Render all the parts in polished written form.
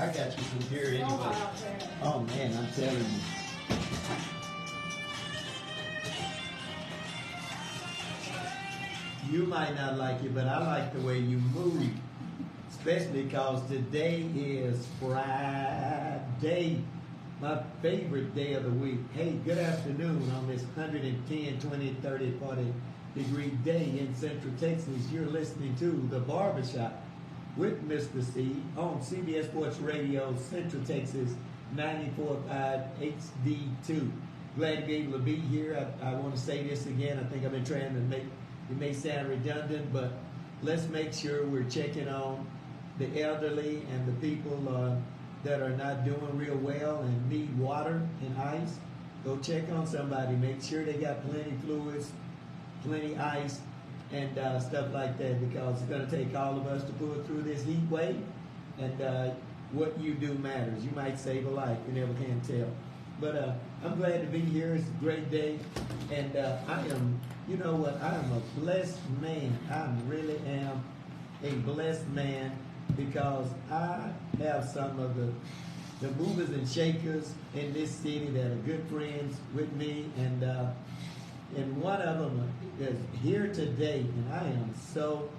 I got you from here anyway. Oh man, I'm telling you. You might not like it, but I like the way you move. Especially because today is Friday. My favorite day of the week. Hey, good afternoon on this 110, 20, 30, 40 degree day in Central Texas. You're listening to The Barbershop with Mr. C on CBS Sports Radio, Central Texas, 94.5 HD2. Glad to be able to be here. I want to say this again. I think I've been trying to make it may sound redundant, but let's make sure we're checking on the elderly and the people that are not doing real well and need water and ice. Go check on somebody. Make sure they got plenty fluids, plenty ice, and stuff like that, because it's going to take all of us to pull through this heat wave. And what you do matters. You might save a life. You never can tell. But I'm glad to be here. It's a great day. And I am, you know what, I am a blessed man. I really am a blessed man, because I have some of the movers and shakers in this city that are good friends with me. And one of them is here today. And I am so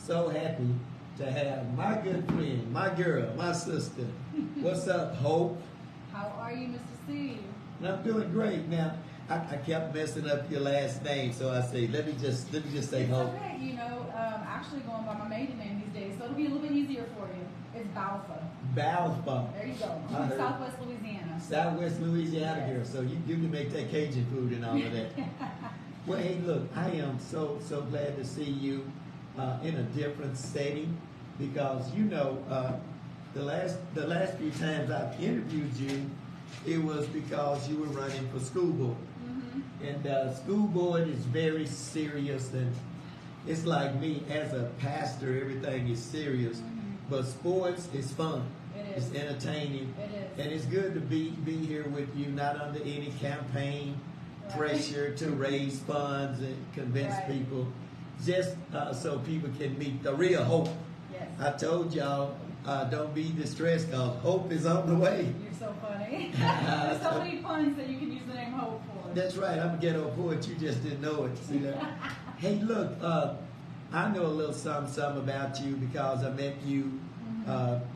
happy to have my good friend, my girl, my sister. What's up, Hope? How are you, Mr. C? I'm doing great. Now, I kept messing up your last name, so I say, let me just say Hope. It's okay, you know, actually going by my maiden name these days, so it'll be a little bit easier for you. It's Balfa. Balfa. There you go. I'm from Southwest Louisiana. Southwest Louisiana, yes. Girl. So you can make that Cajun food and all of that. Well, hey, look, I am so glad to see you in a different setting, because you know the last few times I've interviewed you, it was because you were running for school board. Mm-hmm. And school board is very serious, and it's like me as a pastor, everything is serious. Mm-hmm. But sports is fun. It is. It's entertaining. It is. And it's good to be here with you, not under any campaign pressure to raise funds and convince people, just so people can meet the real Hope. Yes. I told y'all, don't be distressed, because Hope is on the way. You're so funny. There's so many puns that you can use the name Hope for. That's right. I'm a ghetto poet. You just didn't know it. See that? Hey, look, I know a little something about you, because I met you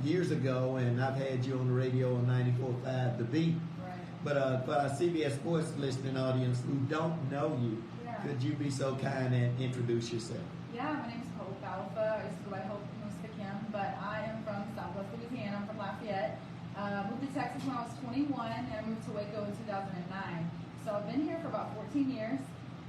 years ago, and I've had you on the radio on 94.5 The Beat. Right. But for our CBS Sports listening audience who don't know you, could you be so kind and introduce yourself? Yeah, my name's Hope Balfa. I used to go by Hope Mustakim, but I am from Southwest Louisiana. I'm from Lafayette. Moved to Texas when I was 21, and I moved to Waco in 2009. So I've been here for about 14 years,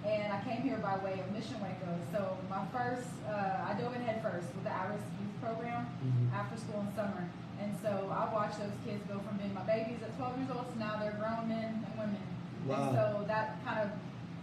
and I came here by way of Mission Waco. So my first, I dove in head first with the at-risk youth program after school in summer. And so I watched those kids go from being my babies at 12 years old to now they're grown men and women. Wow. And so that kind of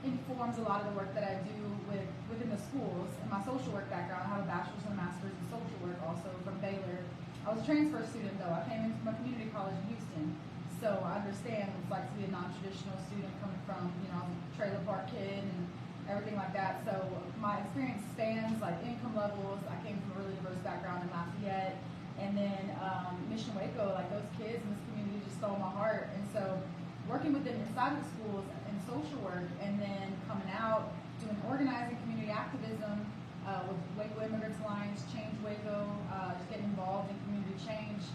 informs a lot of the work that I do within the schools. In my social work background, I have a bachelor's and a master's in social work also from Baylor. I was a transfer student though. I came in from a community college in Houston. So I understand what it's like to be a non-traditional student coming from, you know, a trailer park kid and everything like that. So my experience spans like income levels. I came from a really diverse background in Lafayette. And then Mission Waco, like those kids in this community just stole my heart. And so working with them inside of the schools and social work, and then coming out, doing organizing, community activism with Waco Immigrants Alliance, Change Waco, just getting involved in community change.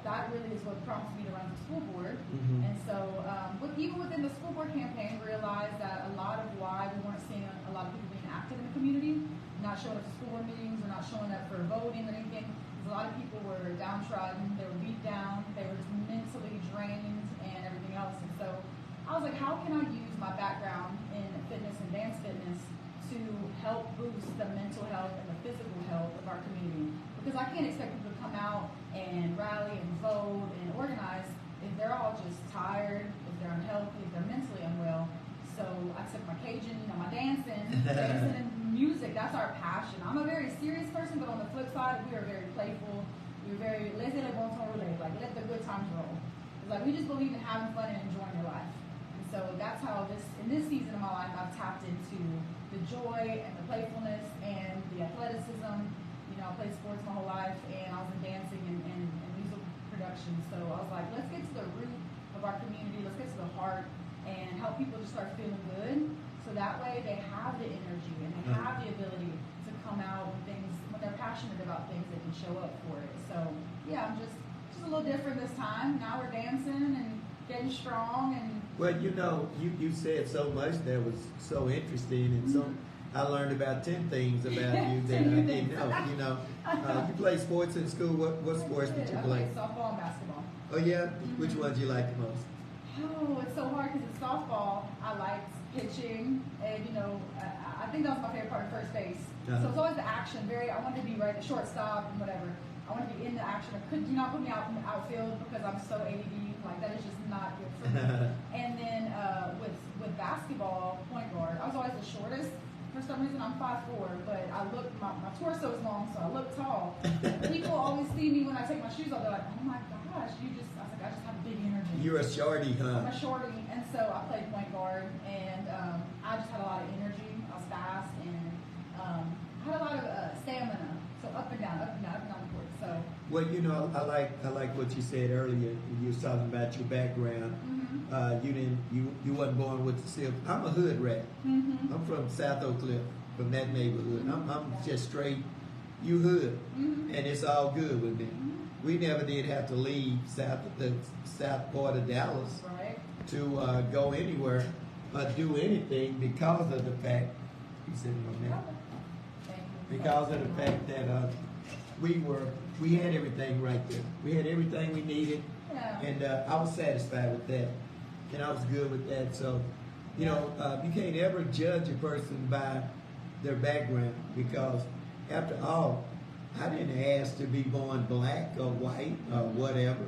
That really is what prompted me to run the school board. Mm-hmm. And so even within the school board campaign, realized that a lot of why we weren't seeing a lot of people being active in the community, not showing up to school board meetings or not showing up for voting or anything. A lot of people were downtrodden, they were beat down, they were just mentally drained and everything else. And so I was like, how can I use my background in fitness and dance fitness to help boost the mental health and the physical health of our community? Because I can't expect people to come out and rally and vote and organize if they're all just tired, if they're unhealthy, if they're mentally unwell. So I took my Cajun, you know, my dancing and music, that's our passion. I'm a very serious person, but on the flip side, we are very playful. We're very, laissez le bon temps rouler, like let the good times roll. It's like we just believe in having fun and enjoying your life. And so that's how in this season of my life, I've tapped into the joy and the playfulness and the athleticism. You know, I played sports my whole life, and I was in dancing and musical that way, they have the energy and they have the ability to come out when they're passionate about things, they can show up for it. So yeah, I'm just a little different this time. Now we're dancing and getting strong and. Well, you said so much that was so interesting, and so I learned about 10 things about you that I didn't know. You play sports in school. What sports did you play? I played softball and basketball. Oh yeah, which ones you like the most? Oh, it's so hard because in softball I liked pitching, and I think that was my favorite part of first base. So it's always the action. I wanted to be right, the shortstop and whatever. I want to be in the action. Do not put me out in the outfield because I'm so ADD. Like that is just not good for me. And then with basketball, point guard, I was always the shortest. For some reason, I'm 5'4", but my torso is long, so I look tall. People always see me when I take my shoes off. They're like, "Oh my gosh, I just have big energy." You're a shorty, huh? I'm a shorty, and so I played point guard, and I just had a lot of energy. I was fast, and I had a lot of stamina. So up and down the court. So. Well, I like what you said earlier. You was talking about your background. You wasn't born with the silk. I'm a hood rat. I'm from South Oak Cliff, from that neighborhood. I'm just straight. You hood, and it's all good with me. We never did have to leave the south part of Dallas to go anywhere, do anything because of the fact. You said no, man. Because of the fact that we had everything right there. We had everything we needed, and I was satisfied with that, and I was good with that. So, you can't ever judge a person by their background because, after all, I didn't ask to be born black or white or whatever.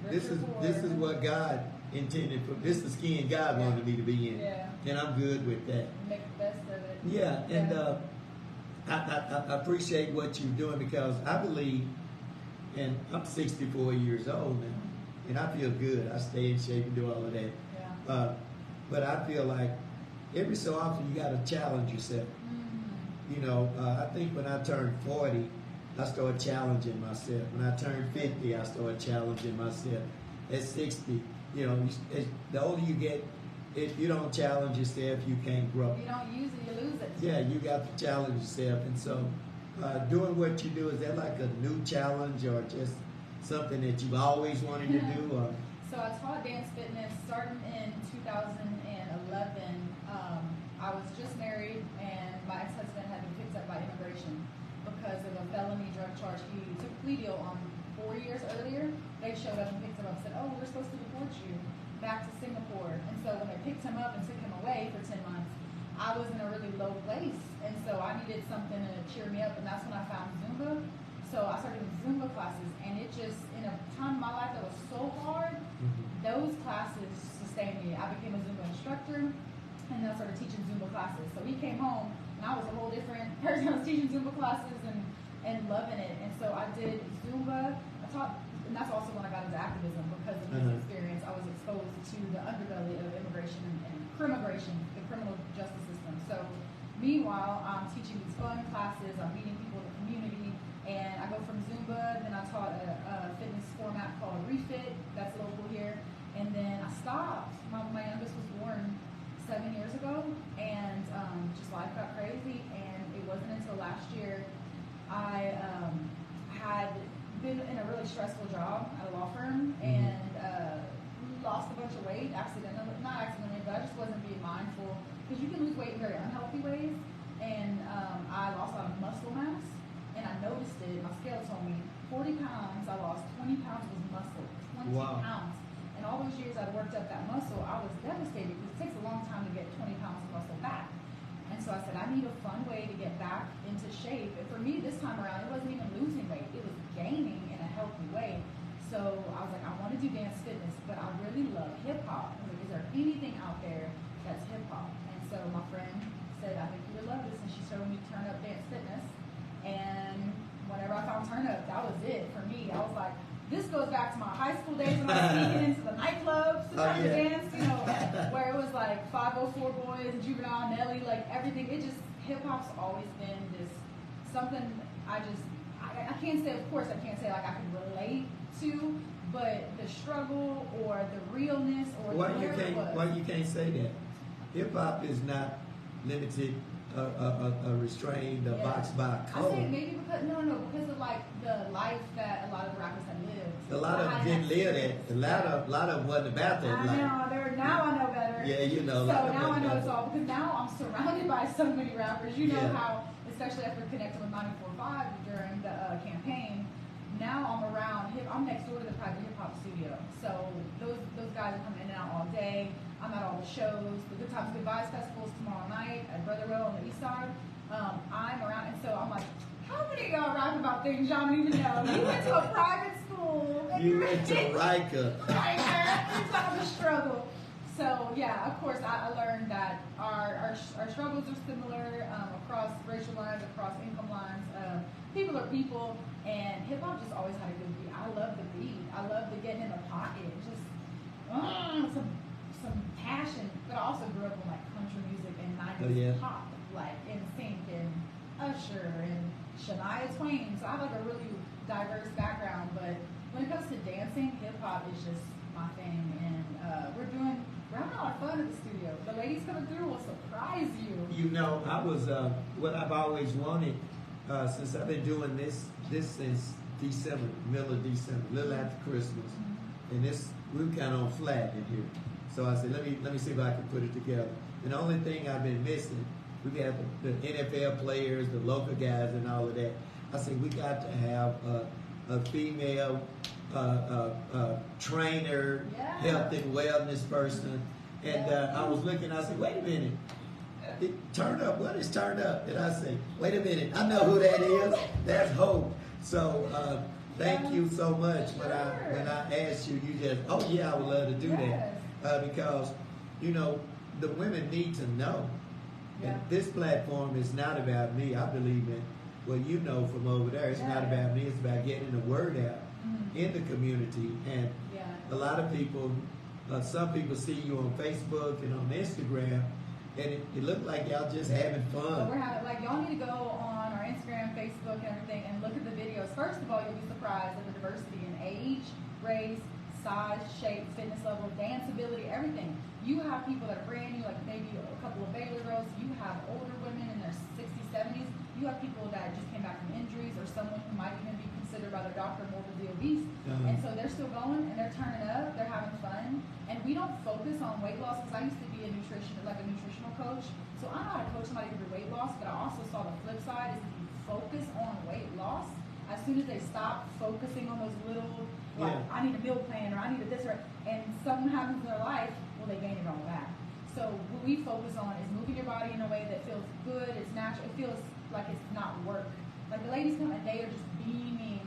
This is what God intended for. This is the skin God wanted me to be in, and I'm good with that. Make the best of it. Yeah, and. I appreciate what you're doing because I believe, and I'm 64 years old now, and I feel good. I stay in shape and do all of that. Yeah. But I feel like every so often you got to challenge yourself. I think when I turned 40, I started challenging myself. When I turned 50, I started challenging myself. At 60, the older you get, if you don't challenge yourself, you can't grow. If you don't use it, you lose it. Yeah, you got to challenge yourself. And so doing what you do, is that like a new challenge or just something that you've always wanted to do? Or? So I taught dance fitness starting in 2011. I was just married and my ex-husband had been picked up by immigration because of a felony drug charge. He took a plea deal on 4 years earlier. They showed up and picked him up and said, "Oh, we're supposed to deport you back to Singapore." And so when they picked him up and took him away for 10 months, I was in a really low place. And so I needed something to cheer me up, and that's when I found Zumba. So I started doing Zumba classes, and it just, in a time of my life that was so hard, those classes sustained me. I became a Zumba instructor, and then I started teaching Zumba classes. So he came home, and I was a whole different person. I was teaching Zumba classes and loving it. And so I did Zumba. I taught. And that's also when I got into activism because of this experience. I was exposed to the underbelly of immigration and crimmigration, the criminal justice system. So meanwhile, I'm teaching these fun classes, I'm meeting people in the community, and I go from Zumba, then I taught a fitness format called Refit, that's local here, and then I stopped. My youngest was born 7 years ago, and just life got crazy, and it wasn't until last year I had been in a really stressful job at a law firm and lost a bunch of weight not accidentally, but I just wasn't being mindful because you can lose weight in very unhealthy ways. And I lost a lot of muscle mass, and I noticed it. My scale told me 40 pounds. I lost 20 pounds was muscle. 20 pounds. And all those years I'd worked up that muscle, I was devastated because it takes a long time to get 20 pounds of muscle back. And so I said, I need a fun way to get back into shape. And for me, this time around, it wasn't even losing weight. It was gaining in a healthy way. So I was like, I want to do dance fitness, but I really love hip-hop. I was like, is there anything out there that's hip-hop? And so my friend said, I think you would love this. And she showed me Turn Up Dance Fitness. And whenever I found Turn Up, that was it for me. I was like, this goes back to my high school days when I was sneaking into the nightclubs to try to dance, where it was like 504 Boys and Juvenile, Nelly, like everything. It just, hip-hop's always been this, something I can't say, of course I can't say like I can relate to, but the struggle or the realness or why you can't say that? Hip-hop is not limited, restrained, Yeah. boxed by I color. say maybe because because of like the life that a lot of rappers have lived. A lot of them didn't live that. A lot of them wasn't about that I life. know. Now I know better. Yeah, you know. So now I know it's all because now I'm surrounded by so many rappers. You know Yeah. how, especially after connecting with 94.5 during the campaign. Now I'm around hip. I'm next door to the private hip hop studio. So those guys are coming in and out all day. I'm at all the shows, the Good Times Good Vibes festivals tomorrow night at Brotherwell on the east side. I'm around, and so I'm like, how many of y'all rap about things y'all don't even know? You went to a private school. You went to Riker. It's not a struggle. So yeah, of course, I learned that our struggles are similar across racial lines, across income lines. People are people, and hip hop just always had a good beat. I love the beat. I love the getting in the pocket. Just some passion. But I also grew up with like country music and 90s pop, like NSYNC and Usher and Shania Twain. So I have like a really diverse background. But when it comes to dancing, hip hop is just my thing, and we're having a lot of fun at the studio. The ladies coming through will surprise you. You know, I was what I've always wanted since I've been doing this since December, middle of December, a little after Christmas, and we're kind of on flat in here. So I said, let me see if I can put it together. And the only thing I've been missing, we got the NFL players, the local guys, and all of that. I said we got to have a female trainer, health and wellness person. And I was looking, I said, wait a minute. Turn up, what is turn up? And I say, wait a minute, I know who that is. That's Hope. So thank you so much. When I asked you, you just, oh yeah, I would love to do that. Because, you know, the women need to know. And this platform is not about me. I believe in what you know from over there. It's not about me. It's about getting the word out in the community. And a lot of people, some people see you on Facebook and on Instagram, and it looked like y'all just having fun. We're having, like, y'all need to go on our Instagram, Facebook, and everything, and look at the videos. First of all, you'll be surprised at the diversity in age, race, size, shape, fitness level, dance ability, everything. You have people that are brand new, like maybe a couple of Baylor girls. You have older women in their 60s, 70s. You have people that just came back from injuries, or someone who might even be considered by their doctor morbidly obese. And so they're still going, and they're turning up, they're having fun. And we don't focus on weight loss, because I used to be a nutritional coach. So I know how to coach somebody through weight loss, but I also saw the flip side is if you focus on weight loss, as soon as they stop focusing on those little, like, I need a meal plan, or I need a this, or, and something happens in their life, well, they gain it all back. So what we focus on is moving your body in a way that feels good, it's natural, it feels like it's not work. Like the ladies come and they are just beaming.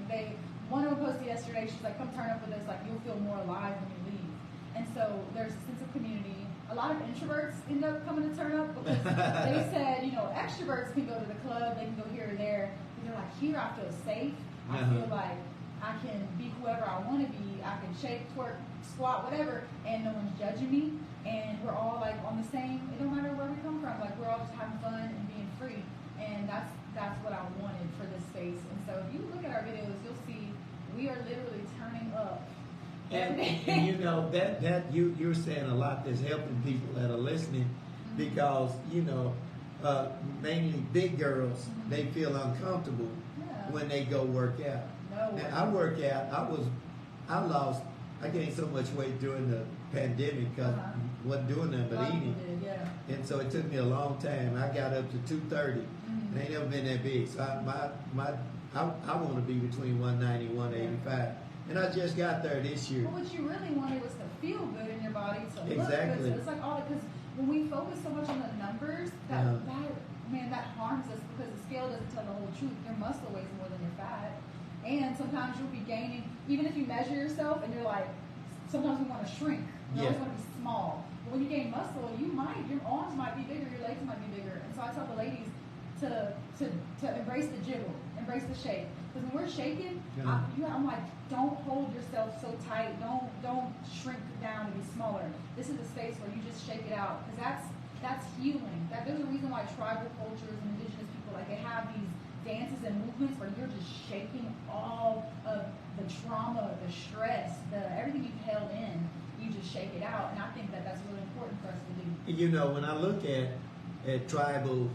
One of them posted yesterday, she's like, come turn up with us, like you'll feel more alive when you leave. And so there's a sense of community. A lot of introverts end up coming to turn up because they said, you know, extroverts can go to the club, they can go here or there. But they're like, here I feel safe. I feel like I can be whoever I want to be. I can shake, twerk, squat, whatever, and no one's judging me. And we're all like on the same, it don't matter where we come from, like we're all just having fun and being free. And that's what I wanted for this space. And so if you look at our videos, you'll see we are literally turning up. And you know that you're saying a lot that's helping people that are listening, because you know mainly big girls, they feel uncomfortable when they go work out. Now I work out. I gained so much weight during the pandemic because I wasn't doing nothing but eating. And so it took me a long time. I got up to 230. And I ain't never been that big. So I want to be between 190 and 185. And I just got there this year. Well, what you really wanted was to feel good in your body, to look Exactly. good. So it's like all, because when we focus so much on the numbers, that harms us, because the scale doesn't tell the whole truth. Your muscle weighs more than your fat. And sometimes you'll be gaining, even if you measure yourself and you're like, sometimes we want to shrink. We always want to be small. But when you gain muscle, your arms might be bigger, your legs might be bigger. And so I tell the ladies to embrace the jiggle, embrace the shake. Because when we're shaking, I'm like, don't hold yourself so tight. Don't shrink down to be smaller. This is a space where you just shake it out. Because that's healing. There's a reason why tribal cultures and indigenous people, like, they have these dances and movements where you're just shaking all of the trauma, the stress, everything you've held in. You just shake it out. And I think that that's really important for us to do. You know, when I look at at tribal,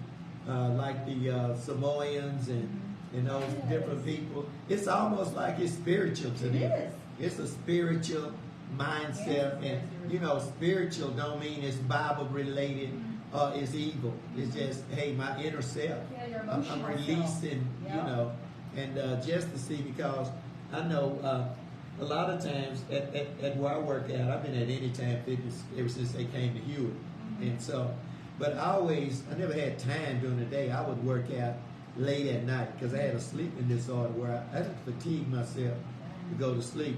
like the Samoans and those different people. It's almost like it's spiritual to them. It is. It's a spiritual mindset, Yes, and you know, spiritual don't mean it's Bible related. It's evil. It's just, hey, my inner self. Yeah, your I'm emotional releasing, self. you know, and just to see, because I know a lot of times at where I work at, I've been at Anytime Fitness ever since they came to Hewitt, and so, but I never had time during the day. I would work out late at night because I had a sleeping disorder where I had to fatigue myself to go to sleep,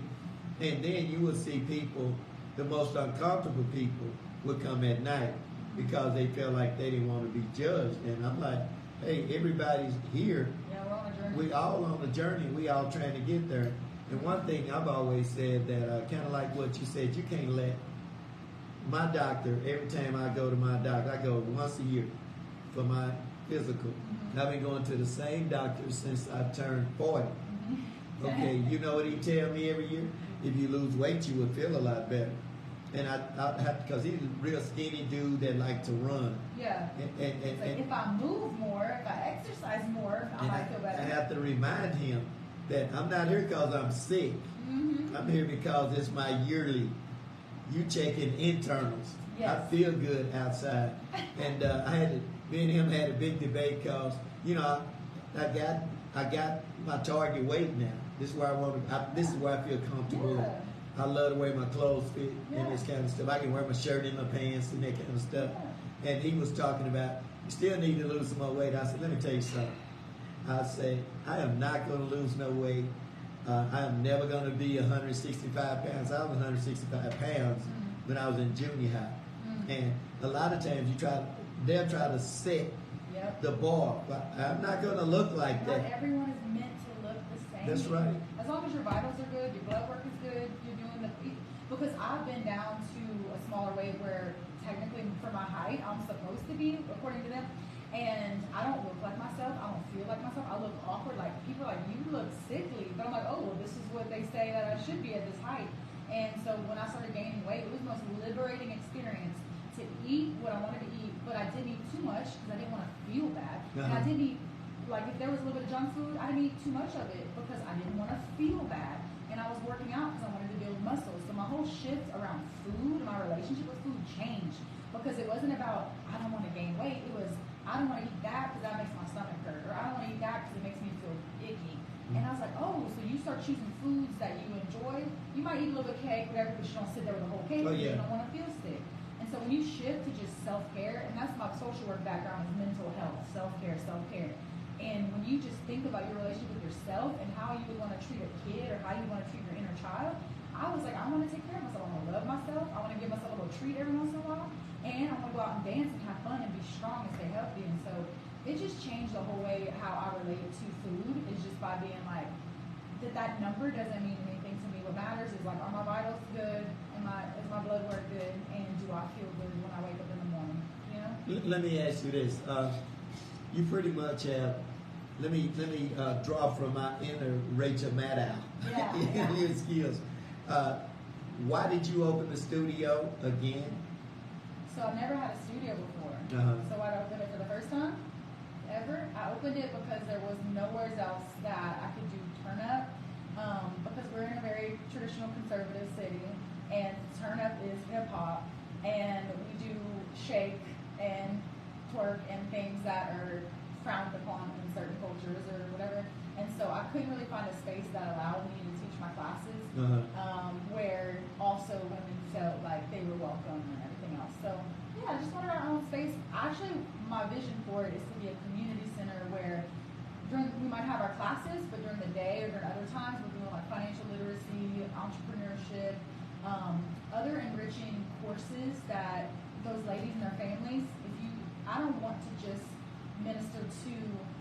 and then you would see people, the most uncomfortable people would come at night because they felt like they didn't want to be judged, and I'm like, hey, everybody's here. Yeah, we're on a journey. We all on a journey. We all trying to get there. And one thing I've always said that kind of like what you said, you can't let my doctor, every time I go to my doctor, I go once a year for my physical. I've been going to the same doctor since I turned 40. Okay, you know what he tell me every year? If you lose weight, you will feel a lot better. And I have, because he's a real skinny dude that like to run. Yeah. And Like if I move more, if I exercise more, I might feel better. I have to remind him that I'm not here because I'm sick. I'm here because it's my yearly. You checking internals. Yes. I feel good outside. And me and him had a big debate because, you know, I got my target weight now. This is where this is where I feel comfortable. Yeah. I love the way my clothes fit and Yeah. this kind of stuff. I can wear my shirt in my pants and that kind of stuff. Yeah. And he was talking about, you still need to lose some more weight. I said, let me tell you something. I said, I am not going to lose no weight. I am never going to be 165 pounds. I was 165 pounds when I was in junior high. And a lot of times they'll try to set the bar. But I'm not going to look like Not that. everyone is meant to look the same. That's right. As long as your vitals are good, your blood work is good, you're doing because I've been down to a smaller weight where technically for my height I'm supposed to be, according to them. And I don't look like myself. I don't feel like myself. I look awkward. Like people are like, you look sickly. But I'm like, oh, well, this is what they say that I should be at this height. And so when I started gaining weight, it was the most liberating experience to eat what I wanted to eat, but I didn't eat too much because I didn't want to feel bad. And I didn't eat, like if there was a little bit of junk food, I didn't eat too much of it because I didn't want to feel bad. And I was working out because I wanted to build muscle. So my whole shift around food and my relationship with food changed because it wasn't about, I don't want to gain weight. It was, I don't want to eat that because that makes my stomach hurt. Or I don't want to eat that because it makes me feel icky. And I was like, oh, so you start choosing foods that you enjoy. You might eat a little bit of cake, whatever, but you don't sit there with a whole cake because you don't want to feel sick. And so when you shift to just self-care, and that's my social work background is mental health, self-care, self-care. And when you just think about your relationship with yourself and how you would want to treat a kid or how you want to treat your inner child, I was like, I want to take care of myself. I want to love myself. I want to give myself a little treat every once in a while. And I want to go out and dance and have fun and be strong and stay healthy. And so it just changed the whole way how I relate to food is just by being like, that number doesn't mean anything to me. What matters is like, are my vitals good? Is my blood work good? And do I feel good when I wake up in the morning? You know? Let me ask you this. You pretty much have, let me draw from my inner Rachel Maddow. Yeah. Your skills. Why did you open the studio again? So I've never had a studio before. So why did I open it for the first time ever? I opened it because there was nowhere else that I could do turn up. Because we're in a very traditional conservative city, and turn up is hip hop, and we do shake and twerk and things that are frowned upon in certain cultures or whatever. And so I couldn't really find a space that allowed me to teach my classes, where also women felt like they were welcome and everything else. So yeah, I just wanted our own space. Actually, my vision for it is to be a community center where we might have our classes, but during the day or during other times we're doing like financial literacy, entrepreneurship, other enriching courses that those ladies and their families, I don't want to just minister to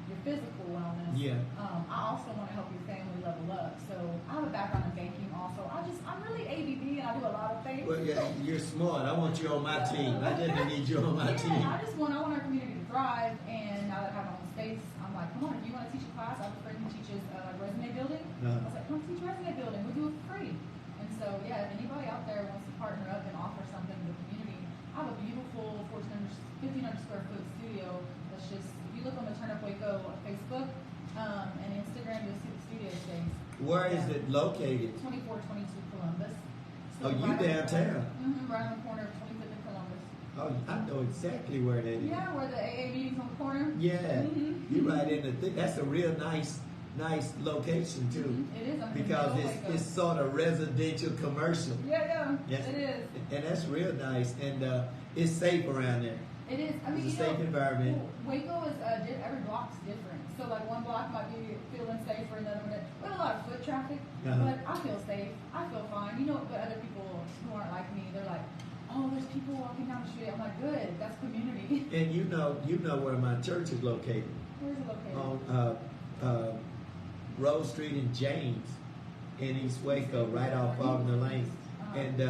your physical wellness. I also want to help your family level up. So I have a background in banking also. I'm really ADD and I do a lot of things. Well, yeah, you're smart. I want you on my team. I definitely need you on my team. I want our community to thrive, and now that I have my own space, I'm like, come on, if you want to teach a class, I have a friend who teaches resume building. I was like, come teach resume building. We do it for free. And so, yeah, if anybody out there wants to partner up and offer something to the community, I have a beautiful 1,400 1,500 square foot studio. That's just, if you look on the Turn Up Waco Facebook and Instagram, you'll see the studio space. Where is it located? 2422 Columbus. Oh, you downtown? Right on the corner of 25th and Columbus. Oh, I know exactly where that is. Yeah, where the AA meeting's on the corner. Yeah, you're right in the thing. That's a real nice location too. It is. I'm Because it's sort of residential commercial. Yeah, Yes. it is. And that's real nice, and it's safe around there. It is. I mean, It's a safe environment. Waco is every block's different. So like one block might be feeling safer, another one. We have a lot of foot traffic, but I feel safe. I feel fine. You know, but other people who aren't like me, they're like, oh, there's people walking down the street. I'm like, good. That's community. And you know where my church is located. Where's it located? On Rose Street in James, in East Waco, right off Faulkner Lane. And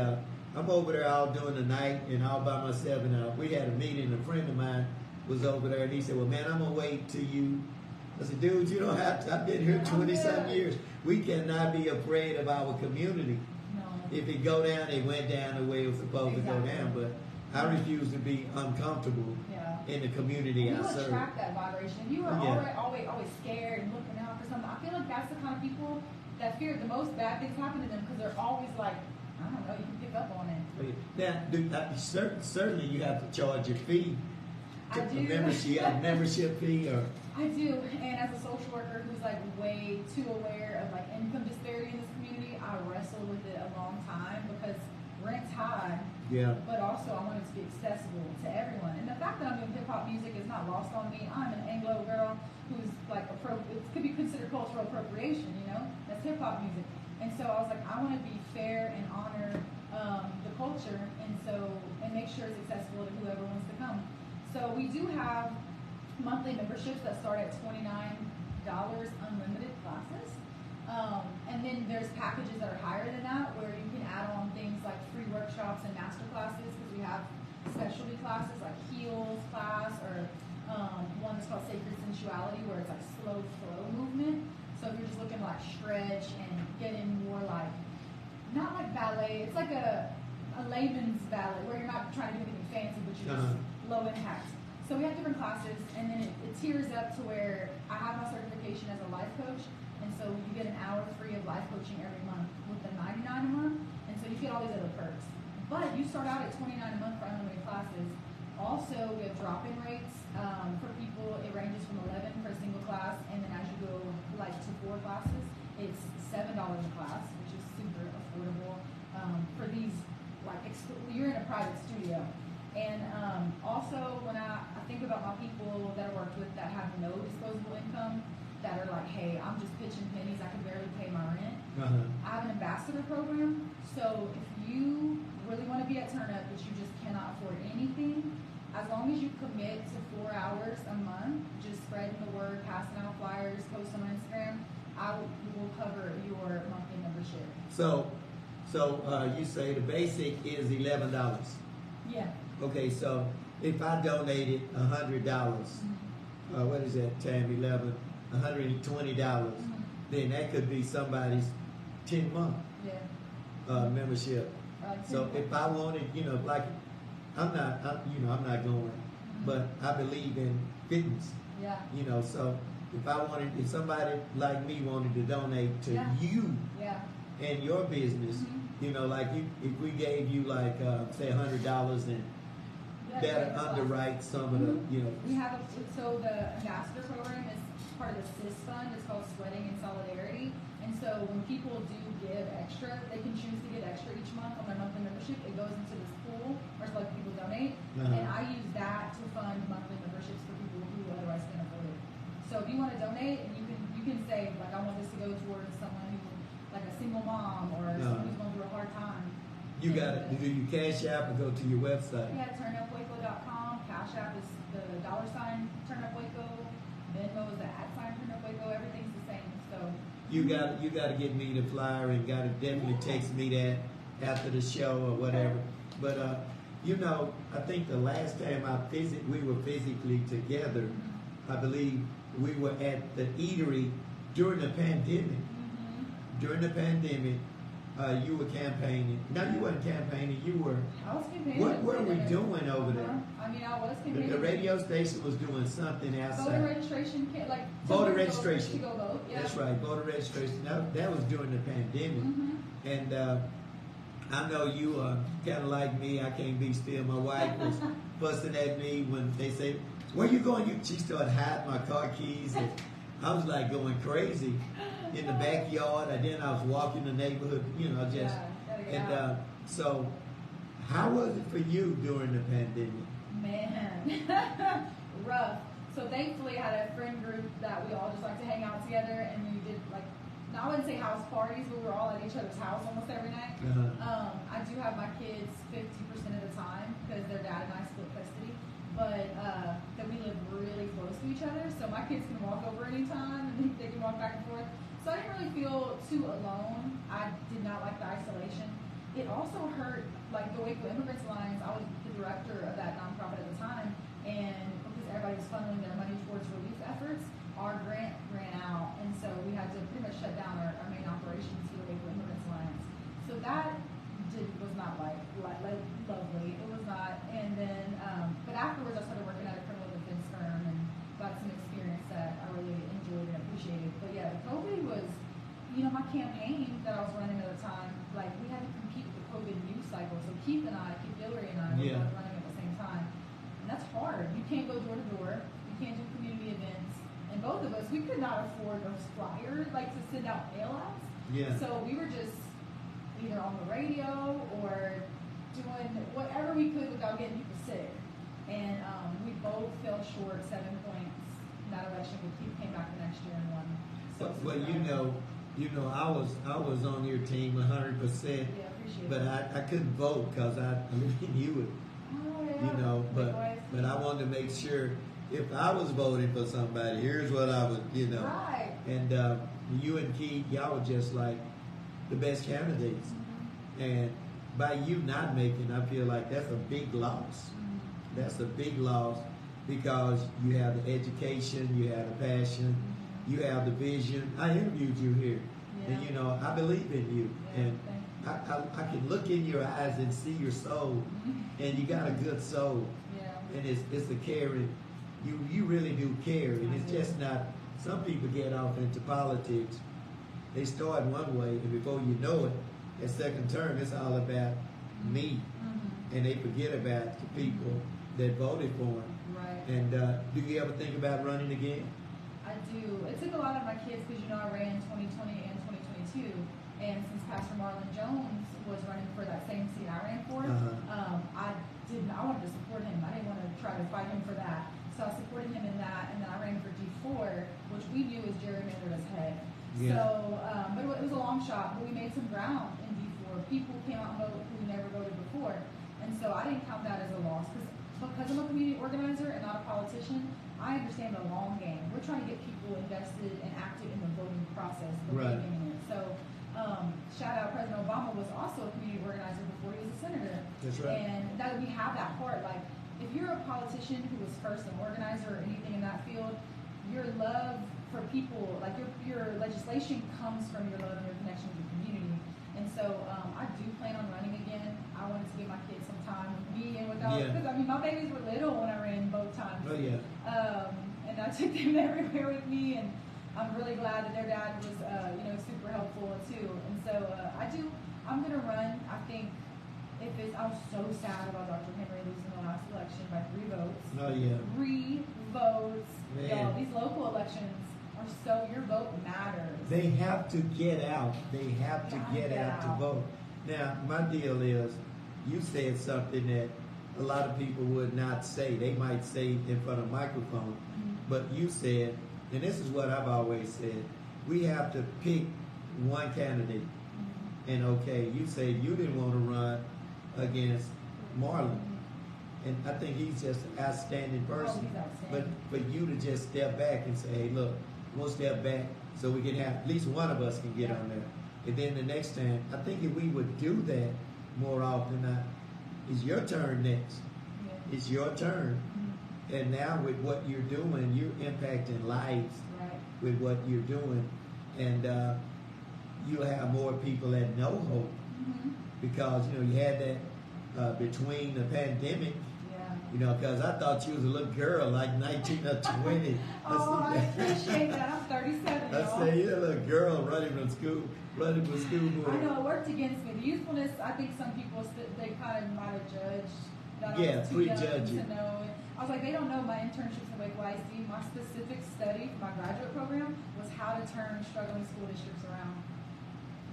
I'm over there all during the night and all by myself. And we had a meeting. A friend of mine was over there, and he said, "Well, man, I'm gonna wait till you." I said, "Dude, you don't have to. I've been here 20-some years. We cannot be afraid of our community. No. If it go down, it went down the way it was supposed to go down. But I refuse to be uncomfortable in the community I serve." You attract that vibration. You are always scared and looking out for something. I feel like that's the kind of people that fear the most bad things happen to them because they're always like, I don't know, you can pick up on it. Now, certainly you have to charge your fee. I do. A membership fee, or I do, and as a social worker who's like way too aware of like income disparity in this community, I wrestle with it a long time because rent's high. Yeah. But also I want it to be accessible to everyone. And the fact that I'm doing hip hop music is not lost on me. I'm an Anglo girl who's like it could be considered cultural appropriation, you know? That's hip hop music. And so I was like, I want to be fair and honor the culture and make sure it's accessible to whoever wants to come. So we do have monthly memberships that start at $29 unlimited classes. And then there's packages that are higher than that where you can add on things like free workshops and master classes because we have specialty classes like heels class or one that's called sacred sensuality where it's like slow flow movement. So if you're just looking to like stretch and get in more like, not like ballet, it's like a layman's ballet where you're not trying to do anything fancy but you're just low impact. So we have different classes and then it tiers up to where I have my certification as a life coach. And so you get an hour free of life coaching every month with the $99 a month. And so you get all these other perks. But you start out at $29 a month for unlimited classes. Also, we have drop-in rates for people. It ranges from $11 for a single class. And then as you go like to 4 classes, it's $7 a class, which is super affordable for these, like, you're in a private studio. And also, when I think about my people that I worked with that have no disposable income, that are like, hey, I'm just pitching pennies, I can barely pay my rent. I have an ambassador program, so if you really want to be at Turn Up, but you just cannot afford anything, as long as you commit to 4 hours a month, just spreading the word, passing out flyers, post on Instagram, I will cover your monthly membership. So you say the basic is $11. Yeah. Okay, so if I donated $100, what is that, Tam? $120, then that could be somebody's 10-month membership. So if I wanted, like, I'm not going, but I believe in fitness. Yeah. So if somebody like me wanted to donate to you and your business, like if we gave you like say $100 and better underwrite some of the, We have so the ambassador program is part of the CIS fund. It's called Sweating in Solidarity. And so when people do give extra, they can choose to give extra each month on their monthly membership. It goes into this pool where it's like people donate. And I use that to fund monthly memberships for people who otherwise can't afford it. So if you want to donate, and you can say, like, I want this to go towards someone who, like a single mom or someone who's going through a hard time. You got to do your Cash App or go to your website. Yeah, turnupwaco.com. Cash App is the $sign turnupwaco. Venmo is the @turnupwaco. Everything's the same. So you got to get me the flyer and got to definitely text me that after the show or whatever. But I think the last time we were physically together, I believe we were at the eatery during the pandemic. During the pandemic, You were campaigning. No, you weren't campaigning. You were. I was campaigning. What were we doing over there? I mean, I was campaigning. The radio station was doing something outside. Voter registration, like voter registration. To go vote. Yeah. That's right, voter registration. That was during the pandemic, and I know you are kind of like me. I can't be still. My wife was fussing at me when they say, "Where you going?" She started hiding my car keys, and I was like going crazy in the backyard. And then I was walking the neighborhood, just. And so, how was it for you during the pandemic? Man, rough. So thankfully, I had a friend group that we all just like to hang out together, and we did like, I wouldn't say house parties, but we were all at each other's house almost every night. I do have my kids 50% of the time because their dad and I split custody, but that we live really close to each other, so my kids can walk over anytime and they can walk back and forth. So I didn't really feel too alone. I did not like the isolation. It also hurt, like the Waco Immigrants Alliance. I was the director of that nonprofit at the time, and because everybody was funneling their money towards relief efforts, our grant ran out, and so we had to pretty much shut down our main operations for the Waco Immigrants Alliance. So that was not like lovely. It was not. And then, but afterwards, I started working at a criminal defense firm and got some experience that I really enjoyed and appreciated. But yeah, COVID was, my campaign that I was running at the time. Like we had to compete with the COVID news cycle. So Keith Hillary and I were both running at the same time, and that's hard. You can't go door to door. You can't do community events. And both of us, we could not afford those flyers, like to send out mail outs. Yeah. So we were just either on the radio or doing whatever we could without getting people sick. And we both fell short 7 points in that election. But Keith came back the next year and won. So I was on your team 100%. Yeah, appreciate it. But I couldn't vote because I knew it. Oh, yeah. But I wanted to make sure if I was voting for somebody, here's what I would, Right. And you and Keith, y'all were just like the best candidates. And by you not making, I feel like that's a big loss. That's a big loss because you have the education, you have the passion, you have the vision. I interviewed you here, and I believe in you, and I can look in your eyes and see your soul, and you got a good soul, and it's a caring. You really do care, and it's just not. Some people get off into politics. They start one way, and before you know it, at second term, it's all about me, and they forget about the people that voted for him. Right. And do you ever think about running again? I do. It took a lot of my kids because I ran in 2020 and 2022, and since Pastor Marlon Jones was running for that same seat I ran for, I wanted to support him. I didn't want to try to fight him for that, so I supported him in that, and then I ran for D4, which we knew was gerrymandered as heck. Yeah. So, but it was a long shot, but we made some ground in D4. People came out and voted who never voted before, and so I didn't count that as a loss because I'm a community organizer and not a politician. I understand the long game. We're trying to get people invested and active in the voting process, believing in it. So, shout out, President Obama was also a community organizer before he was a senator. That's right. And that we have that part. Like, if you're a politician who was first an organizer or anything in that field, your love for people, like your legislation comes from your love and your connection with your community. And so I do plan on running again. I wanted to give my kids some time with me and without, because my babies were little when I ran both times. Oh yeah. And I took them everywhere with me, and I'm really glad that their dad was, super helpful too. And so I'm gonna run. I think I was so sad about Dr. Henry losing the last election by 3 votes. Oh yeah. 3 votes. Man. Y'all, these local elections your vote matters. They have to get out. They have to get out to vote. Now, my deal is, you said something that a lot of people would not say. They might say in front of a microphone, but you said, and this is what I've always said, we have to pick one candidate. And okay, you said you didn't want to run against Marlon. And I think he's just an outstanding person. He's outstanding. But for you to just step back and say, hey, look, we'll step back so we can have, at least one of us can get on there. And then the next time, I think if we would do that more often, it's your turn next. Yeah. It's your turn. And now with what you're doing, you're impacting lives with what you're doing. And you'll have more people that know hope Mhm. because you had that between the pandemic. Yeah. Because I thought you was a little girl, like 19 or 20. Oh, I appreciate that. I'm 37, I y'all. say, you're a little girl running from school board. I know it worked against me. The youthfulness, I think some people they kind of might have judged that I was too young prejudge to it. know it. I was like, they don't know my internships at Wake YC. My specific study for my graduate program was how to turn struggling school districts around.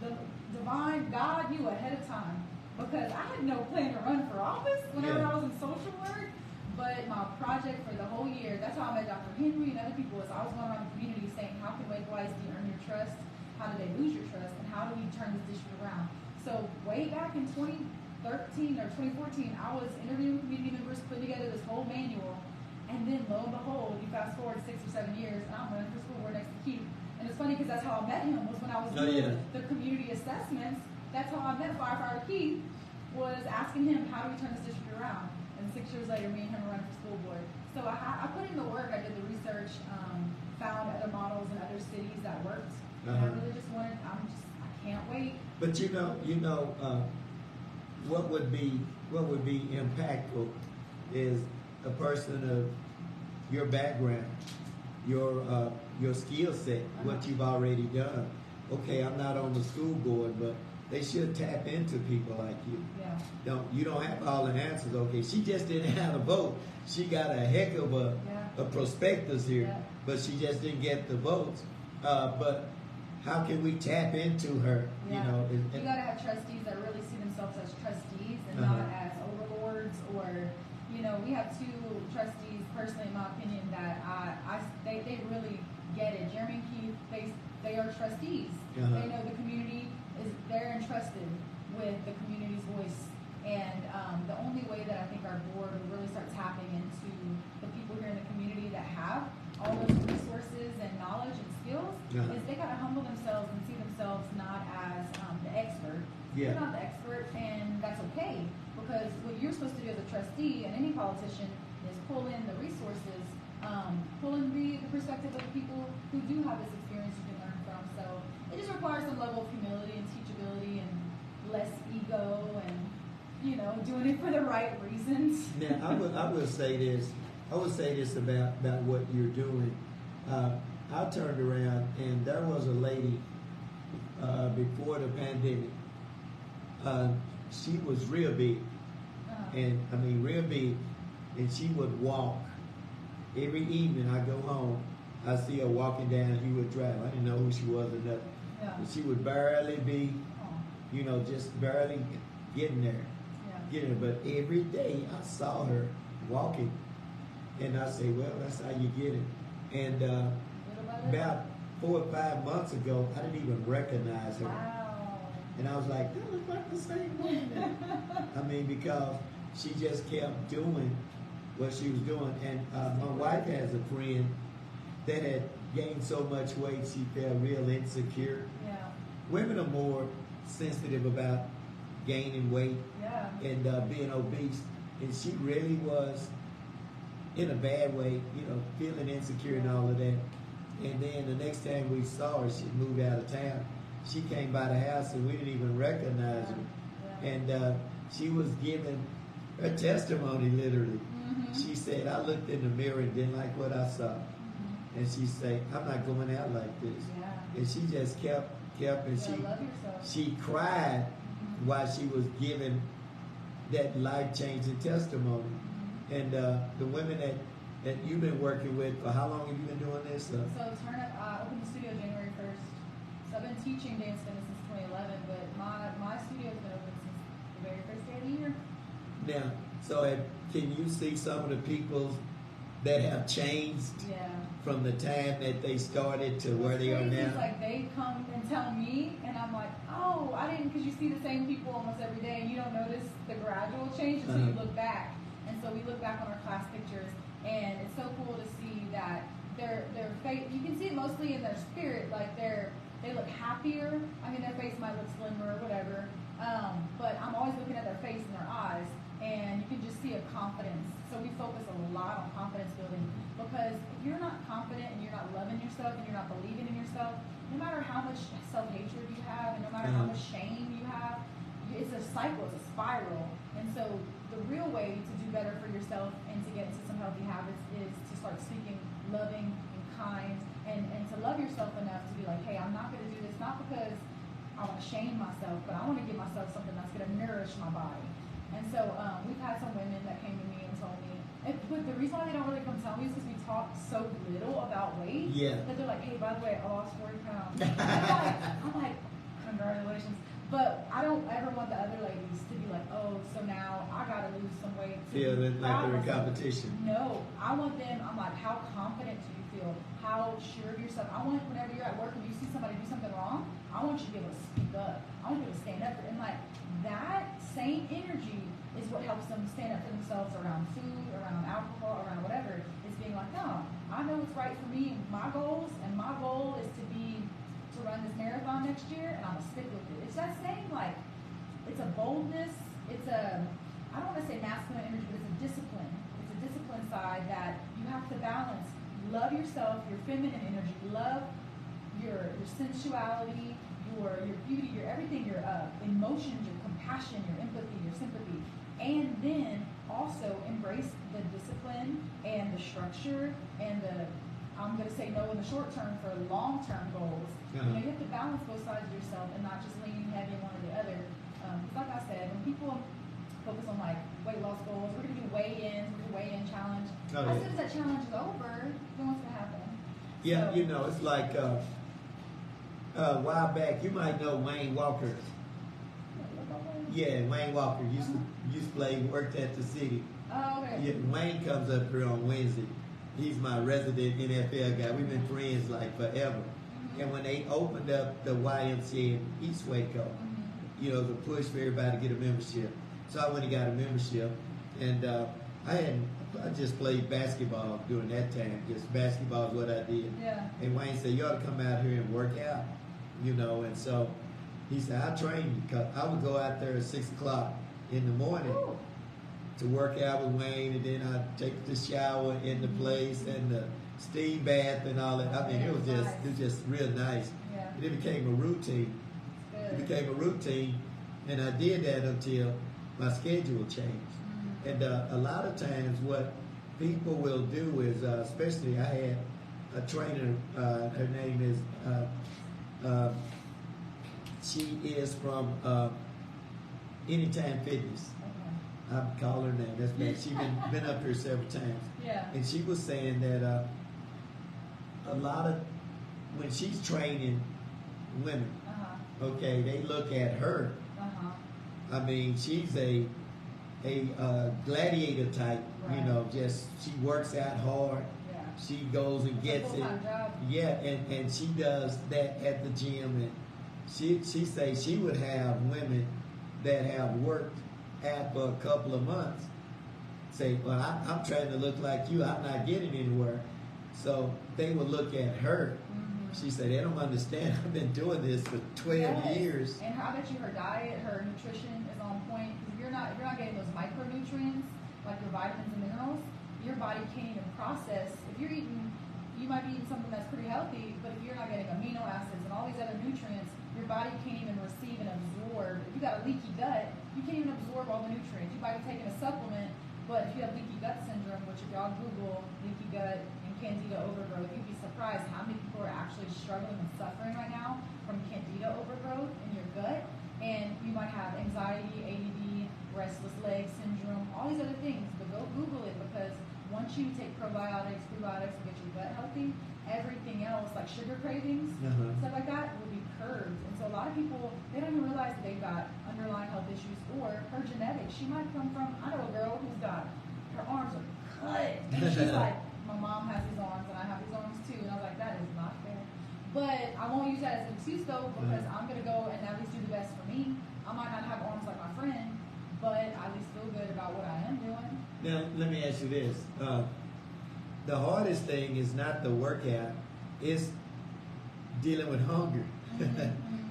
The divine God knew ahead of time because I had no plan to run for office whenever I was in social work. But my project for the whole year, that's how I met Dr. Henry and other people, is I was going around the community saying, how can Wake YC earn your trust? How do they lose your trust? And how do we turn this district around? So way back in 2013 or 2014, I was interviewing community members, putting together this whole manual. And then lo and behold, you fast forward 6 or 7 years, and I'm running for school board next to Keith. And it's funny because that's how I met him, was when I was doing the community assessments. That's how I met Firefighter Keith, was asking him, how do we turn this district around? And 6 years later, me and him were running for school board. So I put in the work, I did the research, found other models in other cities that worked. And I really just wanted, I can't wait. But what would be impactful is a person of your background, your skill set, what you've already done. Okay, I'm not on the school board, but they should tap into people like you. Yeah. You don't have all the answers. Okay, she just didn't have a vote. She got a heck of a prospectus here, but she just didn't get the votes. But how can we tap into her? Yeah. You gotta have trustees that really see themselves as trustees and not as overlords, or we have 2 trustees personally, in my opinion, that they really get it. Jeremy and Keith, they are trustees. They know the community they're entrusted with the community's voice. And the only way that I think our board will really start tapping into the people here in the community that have all those resources and knowledge and skills is they gotta humble themselves and see themselves not as the expert. Yeah. You're not the expert, and that's okay, because what you're supposed to do as a trustee and any politician is pull in the resources, pull in the perspective of the people who do have this experience you can learn from. So it just requires some level of humility and teachability and less ego and doing it for the right reasons. Now I will say this. I would say this about what you're doing. I turned around and there was a lady before the pandemic. She was real big, and I mean real big, and she would walk every evening. I go home, I see her walking down Hewitt Drive. I didn't know who she was or nothing. Yeah. But she would barely be, just barely getting there. But every day I saw her walking, and I say, well, that's how you get it. And about 4 or 5 months ago, I didn't even recognize her. Wow. And I was like, that looks like the same woman. I mean, because she just kept doing what she was doing. And my wife has a friend that had gained so much weight, she felt real insecure. Yeah. Women are more sensitive about gaining weight and being obese. And she really was, in a bad way, feeling insecure and all of that. And then the next time we saw her, she moved out of town. She came by the house and we didn't even recognize her. Yeah. And she was giving her testimony, literally. Mm-hmm. She said, I looked in the mirror and didn't like what I saw. And she said, I'm not going out like this. Yeah. And she just kept, and she cried while she was giving that life-changing testimony. And the women that you've been working with, for how long have you been doing this? So Turn Up, I opened the studio January 1st. So I've been teaching dance fitness since 2011, but my studio's been open since the very first day of the year. Now, so can you see some of the people that have changed from the time that they started to where they are now? It's like they come and tell me, and I'm like, oh, I didn't, because you see the same people almost every day, and you don't notice the gradual change until you look back. And so we look back on our class pictures, and it's so cool to see that their face, you can see it mostly in their spirit, like they look happier. I mean, their face might look slimmer or whatever, but I'm always looking at their face and their eyes, and you can just see a confidence. So we focus a lot on confidence building, because if you're not confident and you're not loving yourself and you're not believing in yourself, no matter how much much self-hatred you have, and no matter how much shame you have, it's a cycle, it's a spiral. And so the real way to do better for yourself and to get into some healthy habits is to start speaking loving and kind, and to love yourself enough to be like, hey, I'm not going to do this, not because I want to shame myself, but I want to give myself something that's going to nourish my body. And so we've had some women that came to me and told me, but the reason why they don't really come tell me is because we talk so little about weight, that they're like, hey, by the way, I lost 40 pounds. I'm like, congratulations. But I don't ever want the other ladies to be like, oh, so now I got to lose some weight. Feeling like they're in competition. No, I want them, I'm like, how confident do you feel? How sure of yourself? I want whenever you're at work and you see somebody do something wrong, I want you to be able to speak up. I want you to stand up for it. And like, that same energy is what helps them stand up for themselves around food, around alcohol, around whatever. It's being like, no, I know what's right for me and my goals, and my goal is to run this marathon next year, and I'm gonna stick with it. It's that same, like, it's a boldness, it's a, I don't want to say masculine energy, but it's a discipline. It's a discipline side that you have to balance. Love yourself, your feminine energy, love your sensuality, your beauty, your everything, your emotions, your compassion, your empathy, your sympathy, and then also embrace the discipline and the structure and the, I'm going to say no in the short term for long-term goals. You know, you have to balance both sides of yourself and not just leaning heavy on one or the other. Like I said, when people focus on like weight loss goals, we're going to do weigh-ins, we're going to weigh-in challenge. As soon as that challenge is over, then what's going to happen? Yeah, so, you know, it's like a while back, you might know Wayne Walker. Yeah, Wayne Walker used to play, worked at the city. Oh, okay. Yeah, Wayne comes up here on Wednesday. He's my resident NFL guy. We've been friends like forever. And when they opened up the YMCA in East Waco, you know, the push for everybody to get a membership. So I went and got a membership, and I just played basketball during that time. Just basketball is what I did. Yeah. And Wayne said, you ought to come out here and work out, you know. And so he said, I'll train you. Cause I would go out there at 6 o'clock in the morning to work out with Wayne, and then I'd take the shower in the place and the steam bath and all that. I mean, it was just real nice. Yeah. And it became a routine. It became a routine, and I did that until my schedule changed. And a lot of times what people will do is, especially I had a trainer, her name is, she is from Anytime Fitness. I call her name. That's bad. She's been up here several times. Yeah. And she was saying that a lot of, when she's training women, okay, they look at her. I mean, she's a gladiator type, you know, just she works out hard. Yeah. She goes and gets it. Job. Yeah, and she does that at the gym, and she says she would have women that have worked out for a couple of months say, well, I'm trying to look like you, I'm not getting anywhere. So they would look at her. She said, they don't understand. I've been doing this for 12 years. And I bet you her diet, her nutrition is on point. Because if you're not getting those micronutrients, like your vitamins and minerals, your body can't even process. If you're eating, you might be eating something that's pretty healthy, but if you're not getting amino acids and all these other nutrients, your body can't even receive and absorb. If you got a leaky gut, you can't even absorb all the nutrients. You might be taking a supplement, but if you have leaky gut syndrome, which if y'all Google leaky gut and candida overgrowth, you'd be surprised how many people are actually struggling and suffering right now from candida overgrowth in your gut. And you might have anxiety, ADD, restless leg syndrome, all these other things. But go Google it, because once you take probiotics, prebiotics, and get your gut healthy, everything else, like sugar cravings, stuff like that, will be curbed. And so a lot of people, they don't even realize that they've got underlying health issues or her genetics. She might come from, I know a girl who's got, her arms are cut. And she's like, my mom has these arms and I have these arms too. And I was like, that is not fair. But I won't use that as an excuse though, because I'm going to go and at least do the best for me. I might not have arms like my friend, but I at least feel good about what I am doing. Now, let me ask you this. The hardest thing is not the workout, it's dealing with hunger.